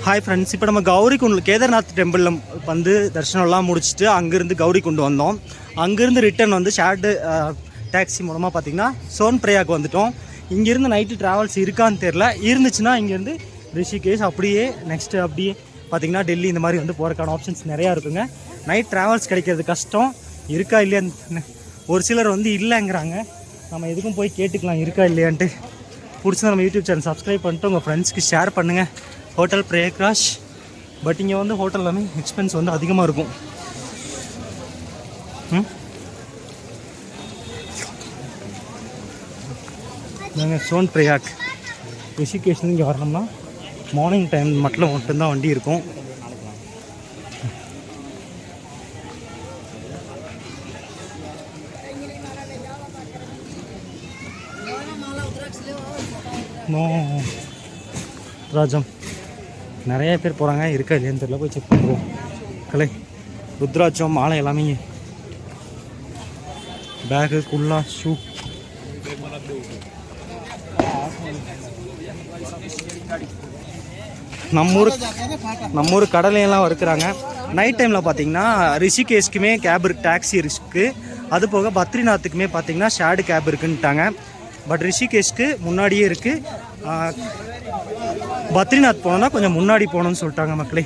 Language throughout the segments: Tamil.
ஹாய் ஃப்ரெண்ட்ஸ், இப்போ நம்ம கௌரிகுண்ட் கேதார்நாத் டெம்பிளில் வந்து தரிசனம்லாம் முடிச்சுட்டு அங்கேருந்து கௌரிகுண்ட் வந்தோம். அங்கேருந்து ரிட்டன் வந்து ஷேர்டு டாக்ஸி மூலமாக பார்த்திங்கன்னா சோன் பிரயாக் வந்துவிட்டோம். இங்கேருந்து நைட்டு ட்ராவல்ஸ் இருக்கான்னு தெரில. இருந்துச்சுன்னா இங்கேருந்து ரிஷிகேஷ் அப்படியே நெக்ஸ்ட்டு அப்படியே பார்த்திங்கன்னா டெல்லி இந்த மாதிரி வந்து போகிறக்கான ஆப்ஷன்ஸ் நிறையா இருக்குங்க. நைட் ட்ராவல்ஸ் கிடைக்கிறது கஷ்டம். இருக்கா இல்லையான்னு ஒரு சிலர் வந்து இல்லைங்கிறாங்க. நம்ம எதுக்கும் போய் கேட்டுக்கலாம் இருக்கா இல்லையான்ட்டு. பிடிச்சா நம்ம யூடியூப் சேனல் சப்ஸ்கிரைப் பண்ணிட்டு உங்கள் ஃப்ரெண்ட்ஸ்க்கு ஷேர் பண்ணுங்கள். ஹோட்டல் பிரயாக்ராஜ். பட் இங்கே வந்து ஹோட்டல் எல்லாமே எக்ஸ்பென்ஸ் வந்து அதிகமாக இருக்கும். நாங்கள் சோன் பிரயாக் ரிஷிகேஷ்னு இங்கே வரணும்னா மார்னிங் டைம் மட்டும்தான் வண்டி இருக்கும். ருத்ராஜம் நிறைய பேர் போகிறாங்க. இருக்கா இல்லையான்னு தெரியல, போய் செக் பண்ணுறோம். கலை ருத்ராட்சம் மாலை எல்லாமே பேகு குல்லா ஷூ. நம்ம ஊர் கடலையெல்லாம் இருக்கிறாங்க. நைட் டைமில் பார்த்தீங்கன்னா ரிஷிகேஷ்க்குமே கேப் டாக்ஸி இருக்குது. அது போக பத்ரிநாத்துக்குமே பார்த்தீங்கன்னா ஷேர்டு கேப் இருக்குன்ட்டாங்க. பட் ரிஷிகேஷ்க்கு முன்னாடியே இருக்குது. பத்ரிநாத் போனோன்னா கொஞ்சம் முன்னாடி போகணுன்னு சொல்லிட்டாங்க மக்களே.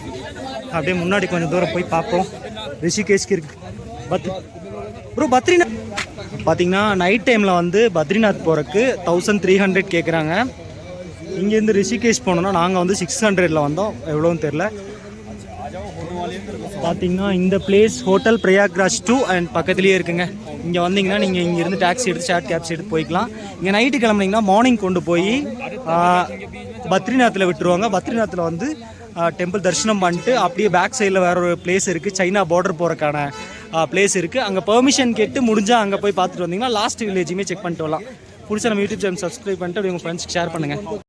அப்படியே முன்னாடி கொஞ்சம் தூரம் போய் பார்ப்போம். ரிஷிகேஷ்க்கு இருக்குது பத்ரிநாத் பார்த்தீங்கன்னா நைட் டைமில் வந்து பத்ரிநாத் போகிறக்கு 1300 கேட்குறாங்க. இங்கேருந்து ரிஷிகேஷ் போனோன்னா நாங்கள் வந்து 600 வந்தோம். எவ்வளோன்னு தெரில. பார்த்தீங்கன்னா இந்த பிளேஸ் ஹோட்டல் பிரயாக்ராஜ் 2 அண்ட் பக்கத்துலேயே இருக்குங்க. இங்கே வந்தீங்கன்னா நீங்கள் இங்கேருந்து டாக்ஸி எடுத்து ஷேர்ட் கேப்ஸ் எடுத்து போய்க்கலாம். இங்கே நைட்டு கிளம்புனீங்கன்னா மார்னிங் கொண்டு போய் பத்ரிநாத்தில் விட்டுருவாங்க. பத்ரிநாத்தில் வந்து டெம்பிள் தரிசனம் பண்ணிட்டு அப்படியே பேக் சைடில் வேறு ஒரு பிளேஸ் இருக்குது. சைனா பார்டர் போகிறக்கான பிளேஸ் இருக்குது. அங்கே பெர்மிஷன் கேட்டு முடிஞ்சால் அங்கே போய் பார்த்துட்டு வந்தீங்கன்னா லாஸ்ட் வில்லேஜுமே செக் பண்ணிட்டு வரலாம். பிடிச்ச நம்ம யூடியூப் சேனல் சப்ஸ்கிரைப் பண்ணிட்டு அப்படி உங்கள் ஃப்ரெண்ட்ஸ்க்கு ஷேர் பண்ணுங்கள்.